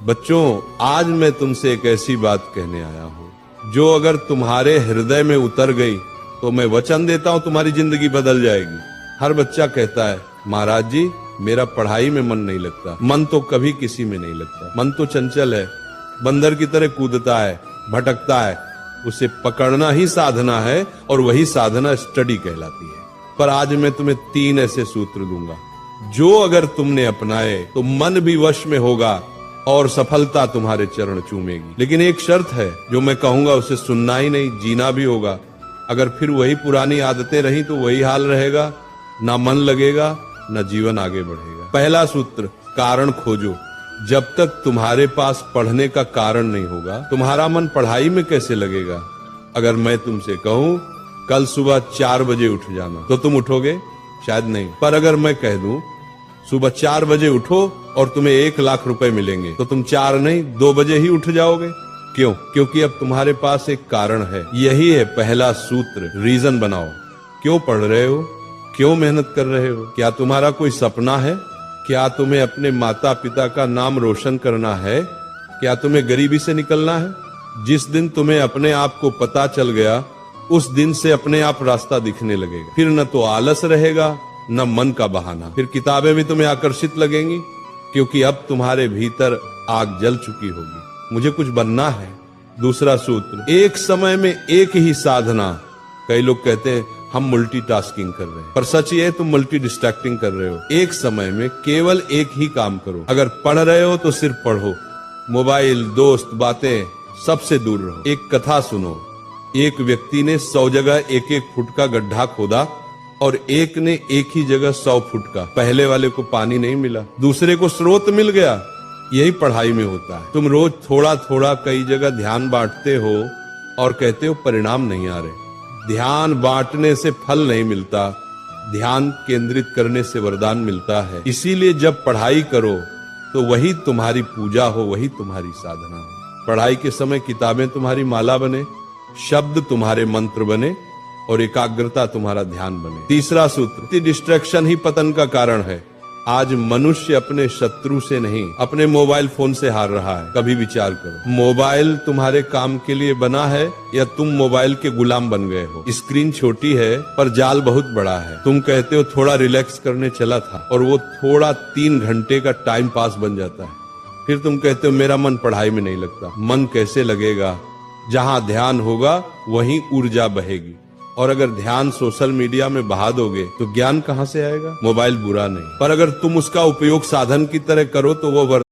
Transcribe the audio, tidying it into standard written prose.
बच्चों, आज मैं तुमसे एक ऐसी बात कहने आया हूँ जो अगर तुम्हारे हृदय में उतर गई तो मैं वचन देता हूँ तुम्हारी जिंदगी बदल जाएगी। हर बच्चा कहता है, महाराज जी मेरा पढ़ाई में मन नहीं लगता। मन तो कभी किसी में नहीं लगता। मन तो चंचल है, बंदर की तरह कूदता है, भटकता है। उसे पकड़ना ही साधना है और वही साधना स्टडी कहलाती है। पर आज मैं तुम्हें 3 ऐसे सूत्र दूंगा जो अगर तुमने अपनाए तो मन भी वश में होगा और सफलता तुम्हारे चरण चूमेगी। लेकिन एक शर्त है, जो मैं कहूंगा उसे सुनना ही नहीं, जीना भी होगा। अगर फिर वही पुरानी आदतें रही तो वही हाल रहेगा, ना मन लगेगा ना जीवन आगे बढ़ेगा। पहला सूत्र, कारण खोजो। जब तक तुम्हारे पास पढ़ने का कारण नहीं होगा, तुम्हारा मन पढ़ाई में कैसे लगेगा। अगर मैं तुमसे कहूं कल सुबह 4 बजे उठ जाना, तो तुम उठोगे? शायद नहीं। पर अगर मैं कह दूं सुबह 4 बजे उठो और तुम्हें 1 लाख रुपए मिलेंगे, तो तुम 4 नहीं 2 बजे ही उठ जाओगे। क्यों? क्योंकि अब तुम्हारे पास एक कारण है। यही है पहला सूत्र, रीजन बनाओ। क्यों पढ़ रहे हो? क्यों मेहनत कर रहे हो? क्या तुम्हारा कोई सपना है? क्या तुम्हें अपने माता पिता का नाम रोशन करना है? क्या तुम्हें गरीबी से निकलना है? जिस दिन तुम्हें अपने आप को पता चल गया, उस दिन से अपने आप रास्ता दिखने लगेगा। फिर न तो आलस रहेगा न मन का बहाना। फिर किताबें भी तुम्हें आकर्षित लगेंगी, क्योंकि अब तुम्हारे भीतर आग जल चुकी होगी। मुझे कुछ बनना है। दूसरा सूत्र, एक समय में एक ही साधना। कई लोग कहते हैं हम मल्टीटास्किंग कर रहे हैं, पर सच ये है तुम मल्टी डिस्ट्रैक्टिंग कर रहे हो। एक समय में केवल एक ही काम करो। अगर पढ़ रहे हो तो सिर्फ पढ़ो, मोबाइल, दोस्त, बातें सबसे दूर रहो। एक कथा सुनो। एक व्यक्ति ने 100 जगह 1-1 फुट का गड्ढा खोदा और एक ने एक ही जगह 100 फुट का। पहले वाले को पानी नहीं मिला, दूसरे को स्रोत मिल गया। यही पढ़ाई में होता है। तुम रोज थोड़ा थोड़ा कई जगह ध्यान बांटते हो और कहते हो परिणाम नहीं आ रहे। ध्यान बांटने से फल नहीं मिलता, ध्यान केंद्रित करने से वरदान मिलता है। इसीलिए जब पढ़ाई करो तो वही तुम्हारी पूजा हो, वही तुम्हारी साधना हो। पढ़ाई के समय किताबें तुम्हारी माला बने, शब्द तुम्हारे मंत्र बने और एकाग्रता तुम्हारा ध्यान बने। तीसरा सूत्र, डिस्ट्रैक्शन ही पतन का कारण है। आज मनुष्य अपने शत्रु से नहीं, अपने मोबाइल फोन से हार रहा है। कभी विचार करो, मोबाइल तुम्हारे काम के लिए बना है या तुम मोबाइल के गुलाम बन गए हो? स्क्रीन छोटी है पर जाल बहुत बड़ा है। तुम कहते हो थोड़ा रिलैक्स करने चला था और वो थोड़ा 3 घंटे का टाइम पास बन जाता है। फिर तुम कहते हो मेरा मन पढ़ाई में नहीं लगता। मन कैसे लगेगा? जहां ध्यान होगा वहीं ऊर्जा बहेगी। और अगर ध्यान सोशल मीडिया में बहा दोगे तो ज्ञान कहां से आएगा? मोबाइल बुरा नहीं, पर अगर तुम उसका उपयोग साधन की तरह करो तो वो